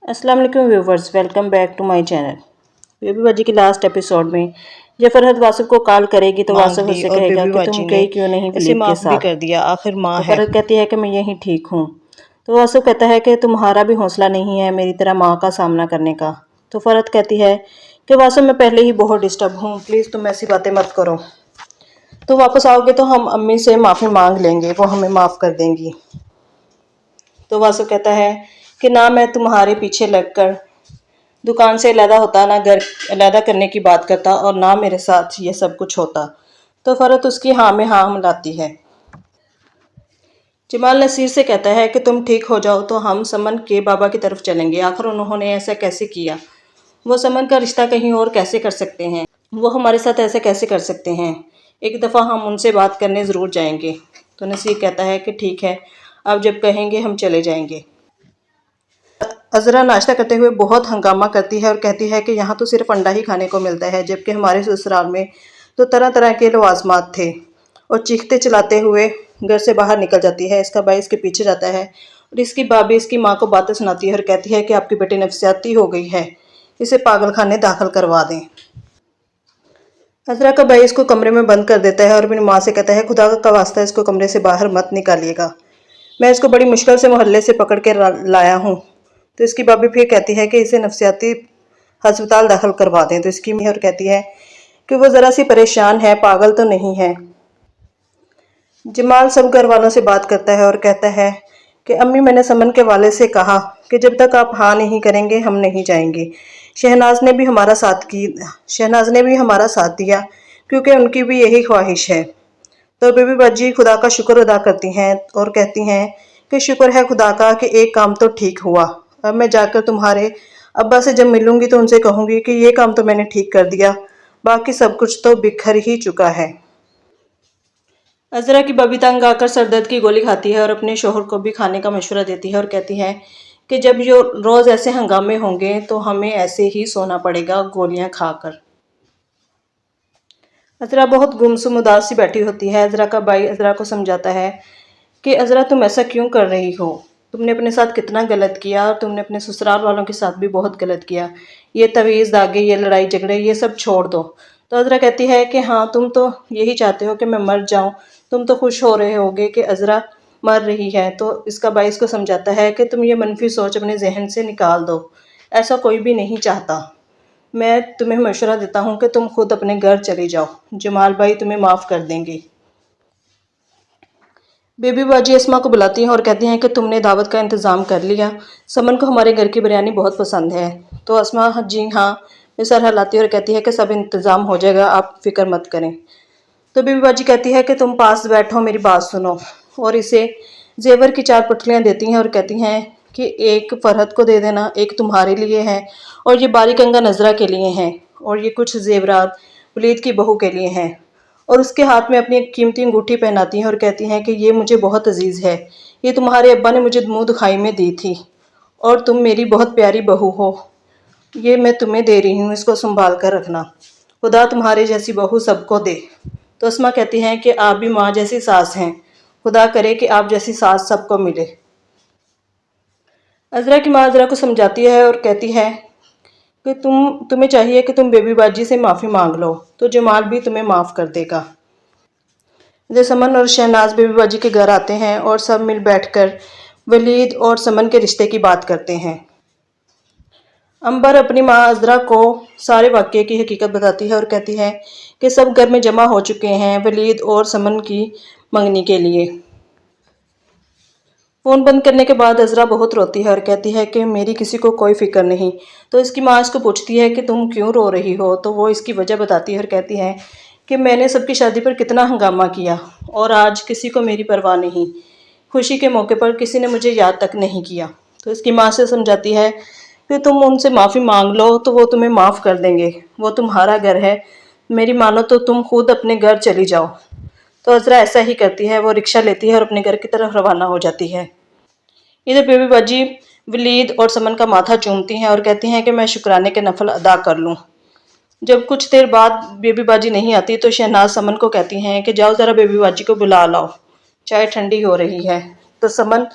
अस्सलाम वालेकुम viewers, welcome back to my channel. Baby बाजी के लास्ट एपिसोड में जब फरहत वासिफ को कॉल करेगी तो मांग वासिफ ली उससे और कहेगा बेबी कि बाजी तुम ने गई क्यों नहीं इसे वलीद के माफ भी साथ। कर दिया। आखिर माँ तो है। फरहत कहती है कि मैं यहीं ठीक हूँ। तो वासिफ कहता है कि तुम्हारा भी हौसला नहीं है मेरी तरह माँ का सामना करने का। तो फरहत कहती है कि वासिफ मैं पहले ही बहुत डिस्टर्ब हूँ, प्लीज़ तुम ऐसी बातें मत करो। तो वापस आओगे तो हम अम्मी से माफ़ी मांग लेंगे, वो हमें माफ़ कर देंगी। तो वासिफ कहता है कि ना मैं तुम्हारे पीछे लगकर दुकान से अलहदा होता, ना घर अलहदा करने की बात करता और ना मेरे साथ ये सब कुछ होता। तो फरहत उसकी हाँ में हाँ मिलाती है। जमाल नसीर से कहता है कि तुम ठीक हो जाओ तो हम समन के बाबा की तरफ चलेंगे। आखिर उन्होंने ऐसा कैसे किया? वो समन का रिश्ता कहीं और कैसे कर सकते हैं? वो हमारे साथ ऐसे कैसे कर सकते हैं? एक दफ़ा हम उनसे बात करने ज़रूर जाएंगे। तो नसीर कहता है कि ठीक है, अब जब कहेंगे हम चले जाएंगे। अज़रा नाश्ता करते हुए बहुत हंगामा करती है और कहती है कि यहाँ तो सिर्फ अंडा ही खाने को मिलता है, जबकि हमारे ससुराल में तो तरह तरह के लवाजमात थे। और चीखते चिल्लाते हुए घर से बाहर निकल जाती है। इसका भाई इसके पीछे जाता है और इसकी भाभी इसकी माँ को बातें सुनाती है और कहती है कि आपकी बेटी नफसियाती हो गई है, इसे पागल खाने दाखिल करवा दें। अज़रा का भाई इसको कमरे में बंद कर देता है और अपनी माँ से कहता है खुदा का वास्ता इसको कमरे से बाहर मत निकालिएगा, मैं इसको बड़ी मुश्किल से मोहल्ले से पकड़ के लाया हूँ। तो इसकी भाभी फिर कहती है कि इसे नफसियाती हस्पताल दाखिल करवा दें। तो इसकी और कहती है कि वो ज़रा सी परेशान है, पागल तो नहीं है। जमाल सब घर वालों से बात करता है और कहता है कि अम्मी मैंने समन के वाले से कहा कि जब तक आप हाँ नहीं करेंगे हम नहीं जाएंगे। शहनाज ने भी हमारा साथ दिया क्योंकि उनकी भी यही ख्वाहिश है। तो बेबी बाजी खुदा का शुक्र अदा करती हैं और कहती हैं कि शुक्र है खुदा का कि एक काम तो ठीक हुआ। अब मैं जाकर तुम्हारे अब्बा से जब मिलूंगी तो उनसे कहूंगी कि ये काम तो मैंने ठीक कर दिया, बाकी सब कुछ तो बिखर ही चुका है। अज़रा की बबी तंग आकर सरदर्द की गोली खाती है और अपने शोहर को भी खाने का मशवरा देती है और कहती है कि जब जो रोज़ ऐसे हंगामे होंगे तो हमें ऐसे ही सोना पड़ेगा गोलियां खाकर। अज़रा बहुत गुमसुम उदास सी बैठी होती है। अज़रा का भाई अज़रा को समझाता है कि अज़रा तुम ऐसा क्यों कर रही हो, तुमने अपने साथ कितना गलत किया और तुमने अपने ससुराल वालों के साथ भी बहुत गलत किया। ये तवीज़ दागे, ये लड़ाई झगड़े, ये सब छोड़ दो। तो अज़रा कहती है कि हाँ तुम तो यही चाहते हो कि मैं मर जाऊँ, तुम तो खुश हो रहे होगे कि अज़रा मर रही है। तो इसका भाई इसको समझाता है कि तुम ये मनफी सोच अपने जहन से निकाल दो, ऐसा कोई भी नहीं चाहता। मैं तुम्हें मशवरा देता हूँ कि तुम खुद अपने घर चले जाओ, जमाल भाई तुम्हें माफ़ कर देंगे। बेबी बाजी अस्मा को बुलाती हैं और कहती हैं कि तुमने दावत का इंतज़ाम कर लिया, समन को हमारे घर की बिरयानी बहुत पसंद है। तो अस्मा जी हाँ में सर हिलाती है और कहती है कि सब इंतज़ाम हो जाएगा, आप फिक्र मत करें। तो बेबी बाजी कहती है कि तुम पास बैठो, मेरी बात सुनो। और इसे जेवर की 4 पुटलियाँ देती हैं और कहती हैं कि एक फरहत को दे देना, एक तुम्हारे लिए है और ये बारीक अंगा नजरा के लिए हैं और ये कुछ जेवरात वलीद की बहू के लिए हैं। और उसके हाथ में अपनी एक कीमती अंगूठी पहनाती हैं और कहती हैं कि ये मुझे बहुत अजीज़ है, ये तुम्हारे अब्बा ने मुझे मुँह दुखाई में दी थी और तुम मेरी बहुत प्यारी बहू हो, ये मैं तुम्हें दे रही हूँ, इसको संभाल कर रखना, खुदा तुम्हारे जैसी बहू सबको दे। तो अस्मा कहती हैं कि आप भी माँ जैसी सास हैं, खुदा करे कि आप जैसी सास सबको मिले। अज़रा की माँ अज़रा को समझाती है और कहती है कि तुम्हें चाहिए कि तुम बेबी बाजी से माफ़ी मांग लो, तो जमाल भी तुम्हें माफ़ कर देगा। जब समन और शहनाज बेबी बाजी के घर आते हैं और सब मिल बैठकर वलीद और समन के रिश्ते की बात करते हैं। अंबर अपनी माँ अज़रा को सारे वाक़ये की हकीकत बताती है और कहती है कि सब घर में जमा हो चुके हैं वलीद और समन की मंगनी के लिए। फ़ोन बंद करने के बाद अज़रा बहुत रोती है और कहती है कि मेरी किसी को कोई फ़िक्र नहीं। तो इसकी माँ इसको पूछती है कि तुम क्यों रो रही हो? तो वो इसकी वजह बताती है और कहती है कि मैंने सबकी शादी पर कितना हंगामा किया और आज किसी को मेरी परवाह नहीं, खुशी के मौके पर किसी ने मुझे याद तक नहीं किया। तो इसकी माँ से समझाती है कि तुम उनसे माफ़ी मांग लो तो वो तुम्हें माफ़ कर देंगे, वो तुम्हारा घर है, मेरी मानो तो तुम खुद अपने घर चली जाओ। तो अज़रा ऐसा ही करती है, वो रिक्शा लेती है और अपने घर की तरफ रवाना हो जाती है। इधर बेबी बाजी वलीद और समन का माथा चूमती हैं और कहती हैं कि मैं शुक्राने के नफल अदा कर लूँ। जब कुछ देर बाद बेबी बाजी नहीं आती तो शहनाज समन को कहती हैं कि जाओ ज़रा बेबी बाजी को बुला लाओ, चाय ठंडी हो रही है। तो समन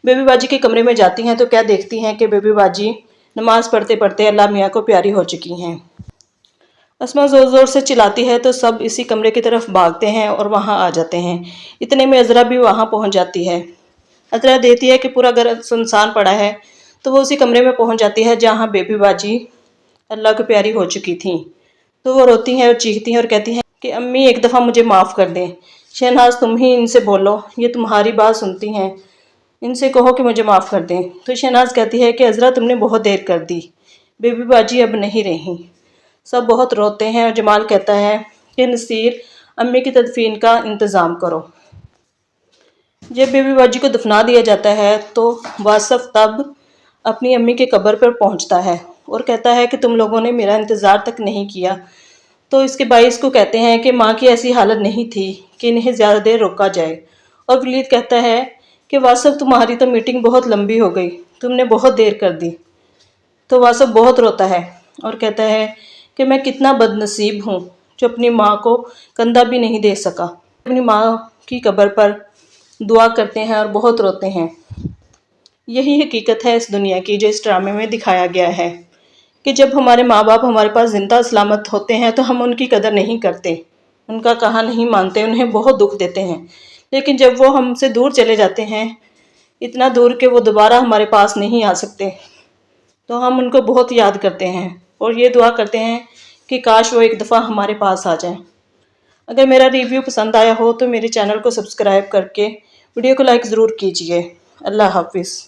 बेबी बाजी के कमरे में जाती हैं तो क्या देखती हैं कि बेबी बाजी नमाज पढ़ते पढ़ते अल्लाह मियाँ को प्यारी हो चुकी हैं। अस्मा ज़ोर ज़ोर से चिल्लाती है तो सब इसी कमरे की तरफ भागते हैं और वहाँ आ जाते हैं। इतने में अज़रा भी वहाँ पहुँच जाती है। अज़रा देखती है कि पूरा घर सुनसान पड़ा है तो वो उसी कमरे में पहुँच जाती है जहाँ बेबी बाजी अल्लाह को प्यारी हो चुकी थी। तो वो रोती हैं और चीखती हैं और कहती हैं कि अम्मी एक दफ़ा मुझे माफ़ कर दें। शहनाज तुम ही इनसे बोलो, ये तुम्हारी बात सुनती हैं, इनसे कहो कि मुझे माफ़ कर दें। तो शहनाज कहती है कि अज़रा तुमने बहुत देर कर दी, बेबी बाजी अब नहीं रही। सब बहुत रोते हैं और जमाल कहता है कि नसीर अम्मी की तदफीन का इंतज़ाम करो। जब बेबी बाजी को दफना दिया जाता है तो वासफ तब अपनी अम्मी के कब्र पर पहुंचता है और कहता है कि तुम लोगों ने मेरा इंतज़ार तक नहीं किया। तो इसके भाई इसको कहते हैं कि माँ की ऐसी हालत नहीं थी कि इन्हें ज़्यादा देर रोका जाए। और वलीद कहता है कि वासफ तुम्हारी तो मीटिंग बहुत लंबी हो गई, तुमने बहुत देर कर दी। तो वासफ बहुत रोता है और कहता है कि मैं कितना बदनसीब हूँ जो अपनी माँ को कंधा भी नहीं दे सका। अपनी माँ की कब्र पर दुआ करते हैं और बहुत रोते हैं। यही हकीकत है इस दुनिया की जो इस ड्रामे में दिखाया गया है कि जब हमारे माँ बाप हमारे पास जिंदा सलामत होते हैं तो हम उनकी कदर नहीं करते, उनका कहा नहीं मानते, उन्हें बहुत दुख देते हैं। लेकिन जब वो हमसे दूर चले जाते हैं, इतना दूर कि वो दोबारा हमारे पास नहीं आ सकते, तो हम उनको बहुत याद करते हैं और ये दुआ करते हैं कि काश वो एक दफ़ा हमारे पास आ जाएं। अगर मेरा रिव्यू पसंद आया हो तो मेरे चैनल को सब्सक्राइब करके वीडियो को लाइक ज़रूर कीजिए। अल्लाह हाफिज़।